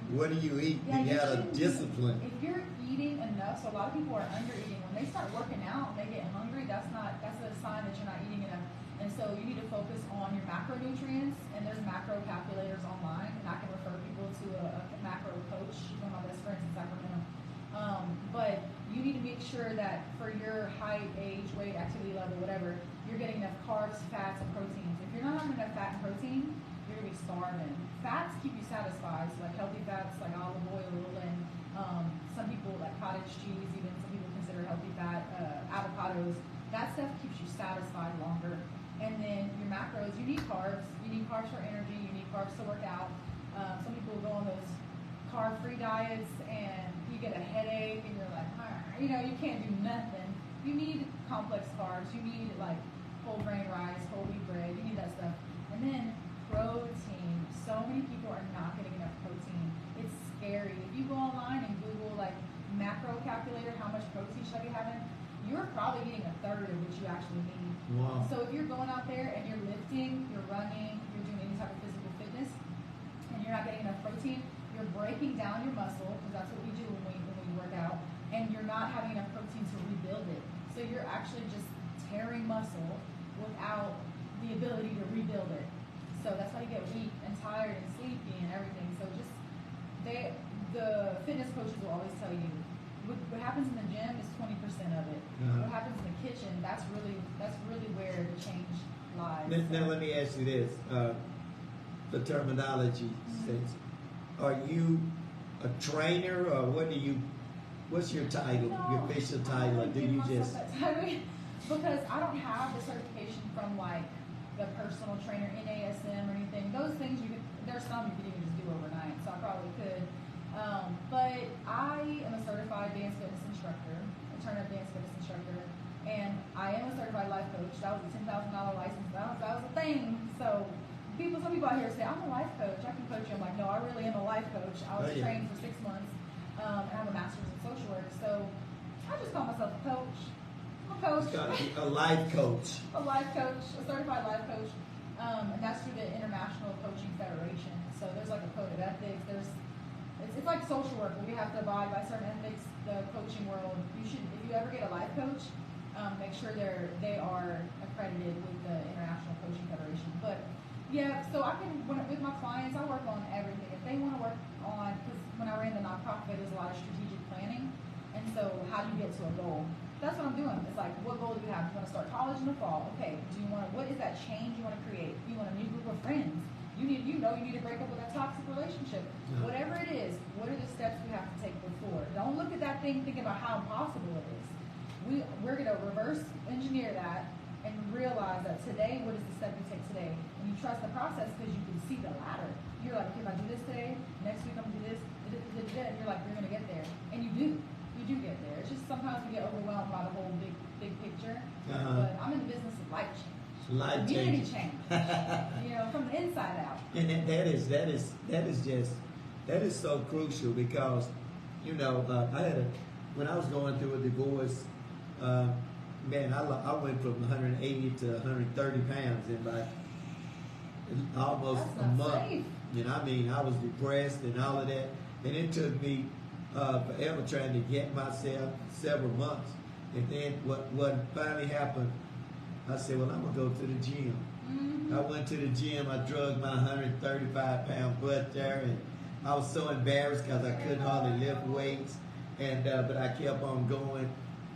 What do you eat? Yeah, you got a discipline. If you're eating enough, so a lot of people are under eating. When they start working out and they get hungry, that's a sign that you're not eating enough. And so you need to focus on your macronutrients, and there's macro calculators online, and I can refer people to sure that for your height, age, weight, activity level, whatever, you're getting enough carbs, fats, and proteins. If you're not having enough fat and protein, you're gonna be starving. Fats keep you satisfied, so like healthy fats like olive oil and some people like cottage cheese, even some people consider healthy fat, avocados. That stuff keeps you satisfied longer. And then your macros, you need carbs. You need carbs for energy. You need carbs to work out. Some people go on those carb-free diets and you get a headache and you're like, you know, you can't do nothing. You need complex carbs. You need like whole grain rice, whole wheat bread. You need that stuff. And then protein. So many people are not getting enough protein. It's scary. If you go online and Google like macro calculator, how much protein should I be having? You're probably getting a third of what you actually need. Wow. So if you're going out there and you're lifting, you're running, you're doing any type of physical fitness, and you're not getting enough protein, you're breaking down your muscle, because that's what we do when we work out, and you're not having enough protein to rebuild it. So you're actually just tearing muscle without the ability to rebuild it. So that's why you get weak and tired and sleepy and everything. So just the fitness coaches will always tell you what happens in the gym is 20% of it. What happens in the kitchen, that's really where the change lies. Now let me ask you this, for terminology sense. Are you a trainer, or what's your title, your official title, or do you just? Because I don't have the certification from like the personal trainer, NASM or anything. Those things there's some you could even just do overnight, so I probably could. But I am a certified dance fitness instructor, a turn-up dance fitness instructor, and I am a certified life coach. That was a $10,000 license. That was a thing. So some people out here say, I'm a life coach. I can coach you. I'm like, no, I really am a life coach. I was trained for 6 months, and I have a master's in social work. So I just call myself a coach. I'm a coach. A life coach. A life coach, a certified life coach. And that's through the International Coaching Federation. So there's like a code of ethics. It's like social work where we have to abide by certain ethics. The coaching world, if you ever get a life coach, make sure they are accredited with the International Coaching Federation. But yeah, so with my clients, I work on everything. If they want to work on, because when I ran the nonprofit, there's a lot of strategic planning, and so how do you get to a goal? That's what I'm doing. It's like, what goal do you have? You want to start college in the fall? Okay. What is that change you want to create? You want a new group of friends? You need to break up with a toxic relationship. Yeah. Whatever it is, what are the steps we have to take before? Don't look at that thing thinking about how impossible it is. We're going to reverse engineer that and realize that today, what is the step you take today? And you trust the process because you can see the ladder. You're like, okay, if I do this today, next week I'm going to do this, and you're like, you're going to get there. And you do. You do get there. It's just sometimes we get overwhelmed by the whole big picture. But I'm in the business of life change. Community change. From the inside out. And that is so crucial because, when I was going through a divorce, man, I went from 180 to 130 pounds in like almost a month. Safe. I was depressed and all of that, and it took me forever trying to get myself, several months. And then what finally happened, I said, well, I'm going to go to the gym. Mm-hmm. I went to the gym. I drugged my 135-pound butt there, and I was so embarrassed because I couldn't hardly lift weights. And but I kept on going.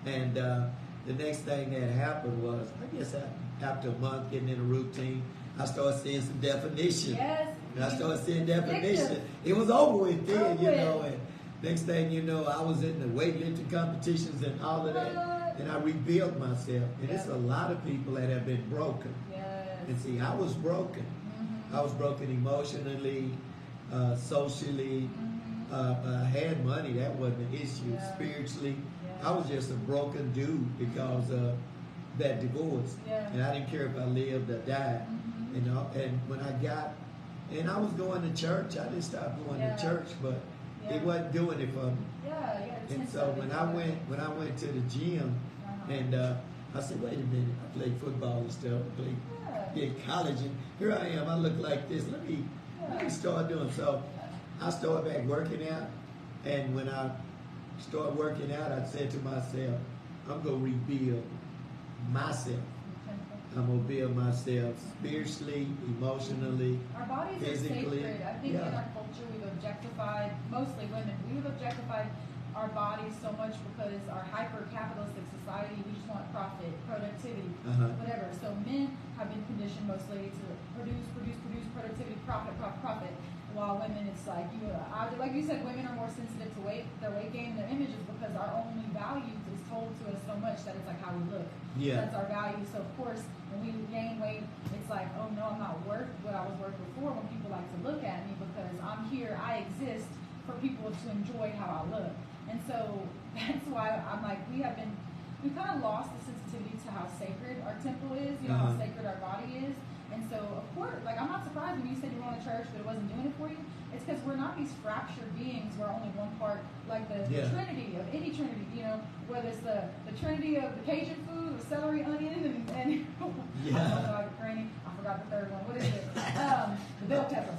And the next thing that happened was, I guess after a month getting in a routine, I started seeing some definition. Yes. And I started seeing definition. It was over with then, and next thing you know, I was in the weightlifting competitions and all of that, and I rebuilt myself. And it's a lot of people that have been broken. Yes. And see, I was broken. Mm-hmm. I was broken emotionally, socially. Mm-hmm. I had money, that wasn't an issue. Yeah. Spiritually, I was just a broken dude because of that divorce. Yeah. And I didn't care if I lived or died. Mm-hmm. And when I was going to church, I didn't stop going to church, but it wasn't doing it for me. Yeah. And so when I went to the gym, and I said, wait a minute, I played football and stuff, in college, and here I am, I look like this. Let me start doing so. I started back working out, and when I started working out, I said to myself, I'm gonna rebuild myself. I'm going to build myself spiritually, emotionally, our bodies physically. Are sacred. I think in our culture we've objectified, mostly women, we've objectified our bodies so much because our hyper-capitalistic society, we just want profit, productivity, whatever. So men have been conditioned mostly to produce, productivity, profit. While women, it's like like you said, women are more sensitive to their weight gain, their images, because our only value is told to us so much that it's like how we look. Yeah. That's our value. So of course, when we gain weight, it's like, oh no, I'm not worth what I was worth before. When people like to look at me because I'm here, I exist for people to enjoy how I look. And so that's why I'm like, we kind of lost the sensitivity to how sacred our temple is, how sacred our body is. And so, of course, like, I'm not surprised when you said you were going to church, but it wasn't doing it for you. It's because we're not these fractured beings where only one part, like the Trinity of any Trinity, whether it's the Trinity of the Cajun food, the celery, onion, and I forgot the third one. What is it? The bell pepper.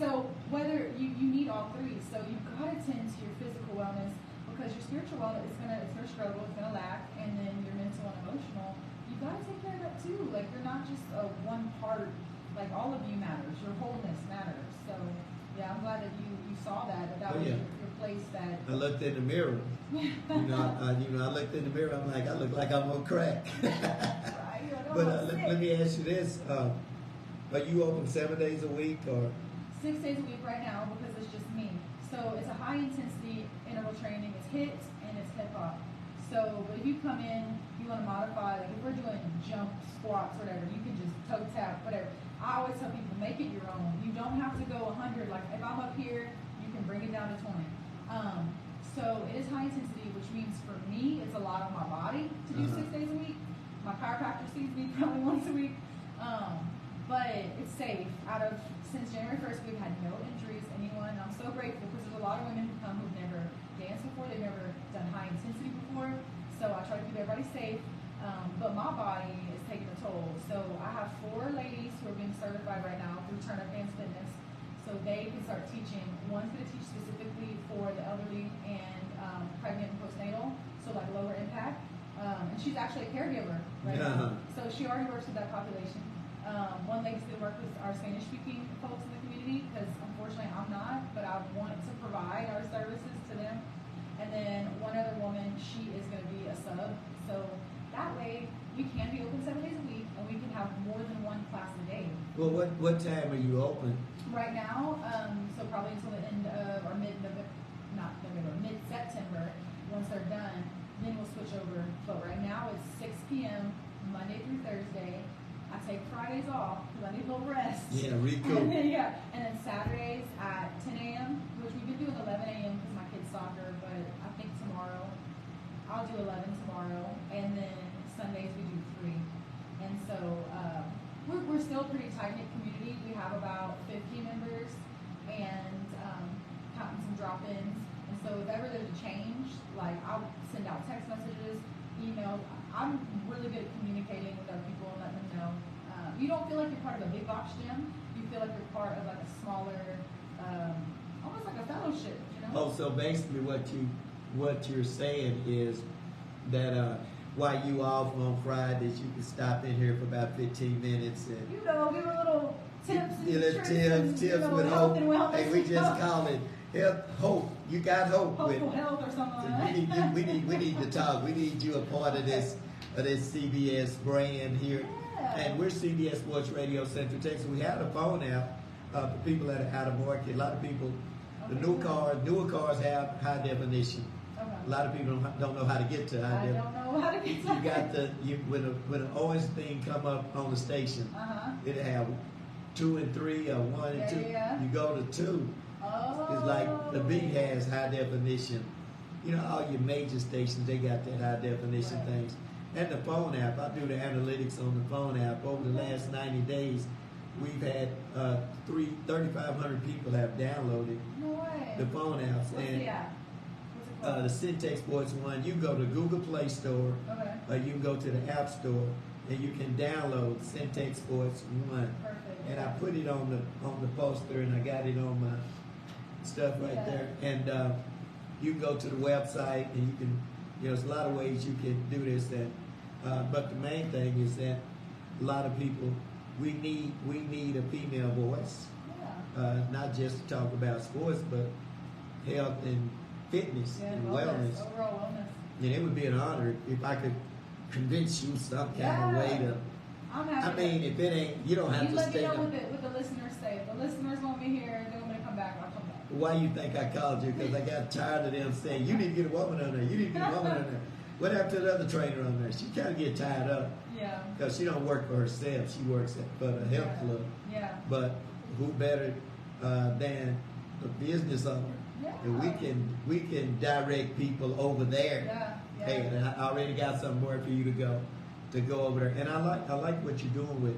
So whether you need all three, so you've got to tend to your physical wellness because your spiritual wellness it's gonna struggle, it's gonna lack, and then your mental and emotional. You gotta take care of that too. Like you're not just a one part. Like all of you matters. Your wholeness matters. So yeah, I'm glad that you saw that was your place. That I looked in the mirror. I looked in the mirror. I'm like, I look like I'm on crack. Right, but let me ask you this: are you open 7 days a week or? 6 days a week right now because it's just me. So it's a high intensity interval training. It's HIIT and it's hip hop. So but if you come in, you want to modify, like if we're doing jump squats, whatever, you can just toe tap, whatever. I always tell people, make it your own. You don't have to go 100. Like if I'm up here, you can bring it down to 20. So it is high intensity, which means for me, it's a lot on my body to do 6 days a week. My chiropractor sees me probably once a week. But it's safe. Since January 1st, we've had no injuries. Anyone, I'm so grateful because there's a lot of women who come who've never danced before, they've never done high intensity before. So I try to keep everybody safe. But my body is taking a toll. So I have 4 ladies who are being certified right now through Turn Up Dance Fitness. So they can start teaching. One's going to teach specifically for the elderly and pregnant and postnatal, so like lower impact. And she's actually a caregiver right now. So she already works with that population. One lady's going to work with our Spanish-speaking folks in the community because unfortunately I'm not, but I want to provide our services to them. And then one other woman, she is going to be a sub. So that way we can be open 7 days a week and we can have more than one class a day. Well, what time are you open? Right now, so probably until the end of, or mid-September, once they're done, then we'll switch over. But right now it's 6 p.m. Monday through Thursday. I take Fridays off because I need a little rest. Yeah, recoup. And then Saturdays at 10 a.m., which we've been doing 11 a.m. because my kid's soccer, but I think tomorrow, I'll do 11 tomorrow, and then Sundays we do 3. And so we're still a pretty tight-knit community. We have about 50 members and counting some drop-ins. And so if ever there's a change, like I'll send out text messages, emails. I'm really good at communicating with other people and letting them know. You don't feel like you're part of a big box gym. You feel like you're part of like a smaller, almost like a fellowship, Oh, so basically what you're saying is that while you off on Fridays, you can stop in here for about 15 minutes and give a little tips and tips with hope. Hey, we just call it hope. You got hope. Hopeful health or something like that. We need to talk. We need you a part of this CBS brand here. Yeah. And we're CBS Sports Radio Central Texas. We have a phone app for people that are out of market. A lot of people, the newer cars have high definition. Okay. A lot of people don't know how to get to high definition. I don't know how to get to You got when an orange thing come up on the station, it'll have 2 and 3 or 1 and 2. Yeah. You go to 2. Oh. It's like the big has high definition. All your major stations, they got that high definition things. And the phone app, I do the analytics on the phone app. Over the last 90 days, we've had 3,500 people have downloaded the phone apps. What's and the app? What's it called? the Syntex Sports one, you go to Google Play Store, or you can go to the App Store, and you can download Syntex Sports 1. Perfect. And I put it on the poster, and I got it on my stuff right there. And you can go to the website, and you can, there's a lot of ways you can do this. But the main thing is that a lot of people, we need a female voice, not just to talk about sports, but health and fitness Yeah, and wellness, wellness. overall wellness. And it would be an honor if I could convince you some kind Yeah. of way to. I'm I happy. mean, if it ain't, you don't have You to let me stay. know what the listeners say. If the listeners want me here, they want me to come back, I'll come back. Why you think I called you? Because I got tired of them saying, you need to get a woman on there. You need to get a woman on there. What happened to the other trainer on there? She kind of get tired up Yeah. because she don't work for herself. She works for the health club. Yeah. But who better than the business owner? Yeah. And we can direct people over there. Yeah. Yeah. Hey, and I already got somewhere for you to go over there. And I like what you're doing with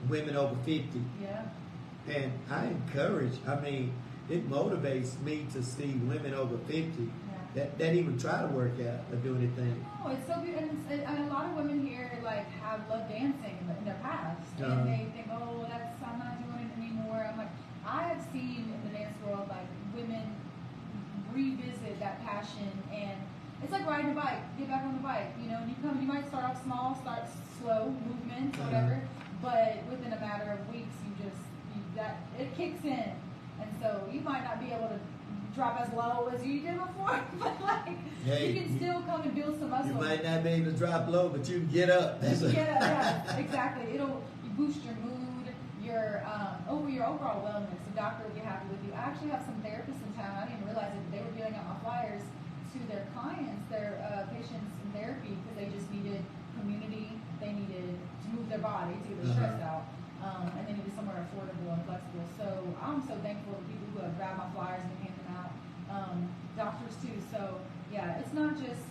women over 50. Yeah. And I encourage. I mean, it motivates me to see women over 50 that even try to work out or do anything. Oh, it's so good, and a lot of women here like have loved dancing in their past, and they think, oh, I'm not doing it anymore. I'm like, I have seen in the dance world like women revisit that passion, and it's like riding a bike. Get back on the bike, you know. And you might start off small, start slow movements, whatever, but within a matter of weeks, it kicks in, and so you might not be able to drop as low as you did before, but like you can still come and build some muscle. You might not be able to drop low, but you can get up. Yeah, exactly. It'll boost your mood, your overall wellness. The doctor will be happy with you. I actually have some therapists in town. I didn't even realize it. They were giving out my flyers to their clients, their patients in therapy, because they just needed community. They needed to move their body to get the stress out. And they needed somewhere affordable and flexible. So I'm so thankful to people who have grabbed my flyers and handed them out. Doctors too. So yeah, it's not just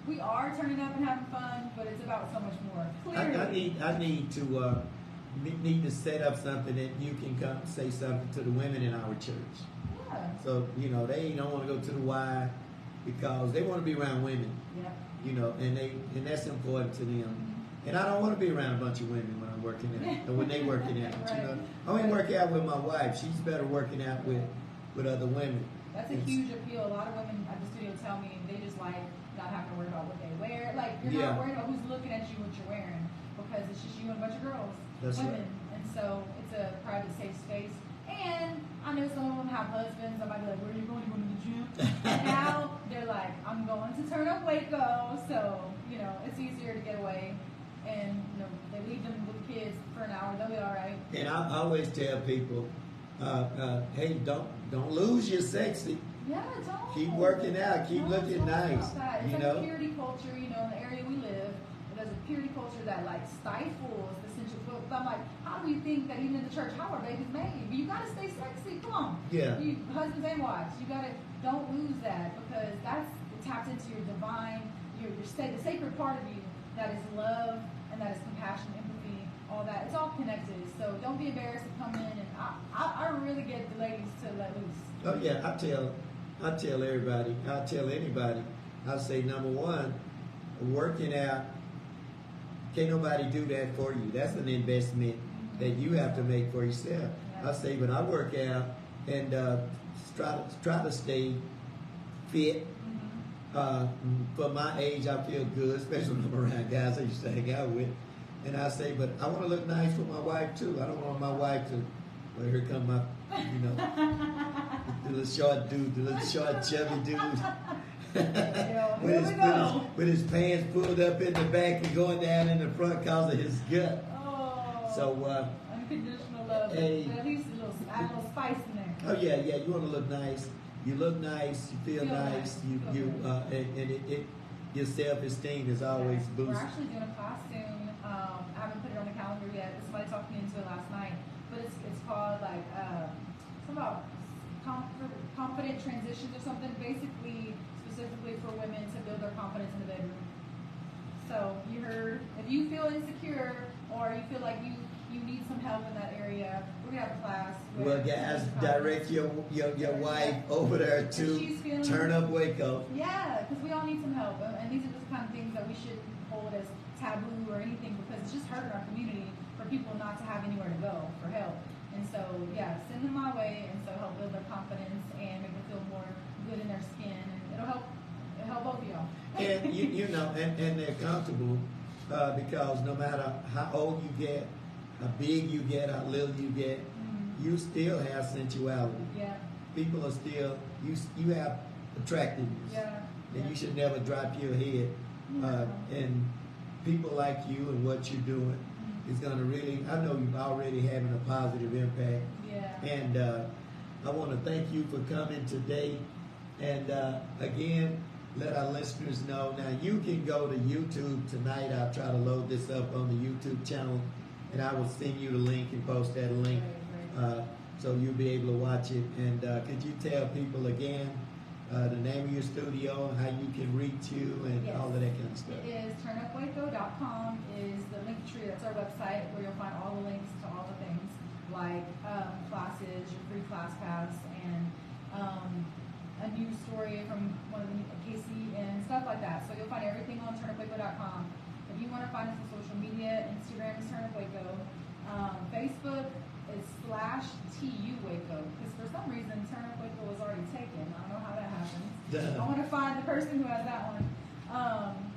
we are turning up and having fun, but it's about so much more. Clearly, I need to set up something that you can come say something to the women in our church. Yeah. So they don't want to go to the Y because they want to be around women. Yeah. And that's important to them. And I don't want to be around a bunch of women when I'm working out, or when they working out. Right. I only work out with my wife. She's better working out with other women. That's a huge appeal. A lot of women at the studio tell me they just like not having to worry about what they wear. Like you're not worried about who's looking at you, what you're wearing, because it's just you and a bunch of girls, women. Right. And so it's a private, safe space. And I know some of them have husbands. I might be like, where are you going? You going to the gym? And now they're like, I'm going to turn up Waco. So, it's easier to get away. And, they leave them with the kids for an hour. They'll be all right. And I always tell people, hey, don't lose your sexy. Yeah, don't. Keep working out. Keep looking nice. It's like a purity culture, in the area we live. There's a purity culture that like stifles the sensual. But I'm like, how do you think that even in the church, how are babies made? You gotta stay sexy. Come on. Yeah. Husbands and wives, don't lose that, because that's tapped into your divine, the sacred part of you that is love and that is compassion, empathy, all that. It's all connected. So don't be embarrassed to come in, and I really get the ladies to let loose. Oh yeah, I tell everybody, I tell anybody, I say number one, working out, can't nobody do that for you. That's an investment that you have to make for yourself. Yeah. I say, but I work out and try to stay fit. For my age, I feel good, especially when I'm around guys I used to hang out with. And I say, but I want to look nice for my wife too. I don't want my wife to, well, here come my, the little short dude, the little short chubby dude. with his pants pulled up in the back and going down in the front because of his gut. Oh, so unconditional love. Hey, but at least add a little spice in there. Oh yeah. You want to look nice. You look nice. You feel nice. Your self-esteem is always boosted. We're actually doing a class soon. I haven't put it on the calendar yet. Somebody talked me into it last night. But it's called like something about confident transitions or something. Basically, specifically for women to build their confidence in the bedroom. So you heard, if you feel insecure or you feel like you need some help in that area, we're gonna have a class. Well, guys, direct your wife over there to Turn Up Waco. Yeah, because we all need some help, and these are the kind of things that we shouldn't hold as taboo or anything, because it's just hurting our community for people not to have anywhere to go for help. And so, yeah, send them my way, and so help build their confidence and make them feel more good in their skin, and it'll help both of y'all. And and they're comfortable because no matter how old you get, how big you get, how little you get, you still have sensuality. Yeah. people are still, you have attractiveness. Yeah. And yeah. you should never drop your head. No. And people like you and what you're doing is going to really, I know you're already having a positive impact. Yeah. And I want to thank you for coming today. And again, let our listeners know. Now, you can go to YouTube tonight. I'll try to load this up on the YouTube channel, and I will send you the link and post that link. Right. So you'll be able to watch it. And could you tell people again the name of your studio, how you can reach you, and Yes. all of that kind of stuff? It is turnupwaco.com is the link tree. That's our website where you'll find all the links to all the things like classes, your free class pass, and a news story from one of the Casey and stuff like that. So you'll find everything on turnupwaco.com. If you want to find us on social media, Instagram is turnupwaco, Facebook is /TUWaco, because for some reason turnupwaco was already taken. I don't know how that happens. I want to find the person who has that one.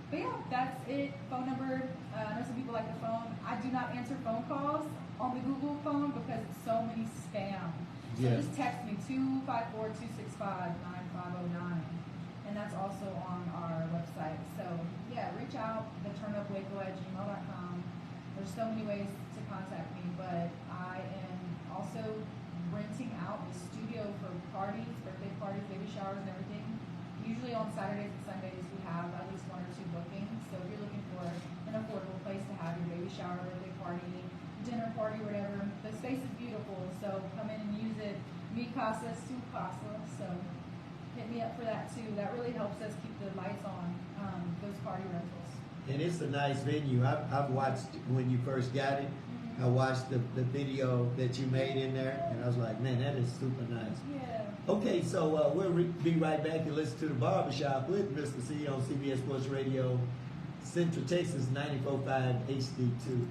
But yeah, that's it. Phone number. I know some people like the phone. I do not answer phone calls on the Google phone because it's so many spam. So Yeah. just text me 254-265-9509, and that's also on our website. So yeah, reach out, theturnupwaco@gmail.com. There's so many ways to contact me, but I am also renting out the studio for parties, birthday parties, baby showers, and everything. Usually on Saturdays and Sundays we have at least 1 or 2 bookings. So if you're looking for an affordable place to have your baby shower, birthday party, dinner party, whatever, the space is beautiful. So come in and use it. Mi casa es tu casa. So hit me up for that too. That really helps us keep the lights on those party rentals. And it's a nice venue. I've watched when you first got it. I watched the video that you made in there, and I was like, man, that is super nice. Yeah. Okay, so we'll be right back and listen to the Barbershop with Mr. C on CBS Sports Radio, Central Texas 94.5 HD2.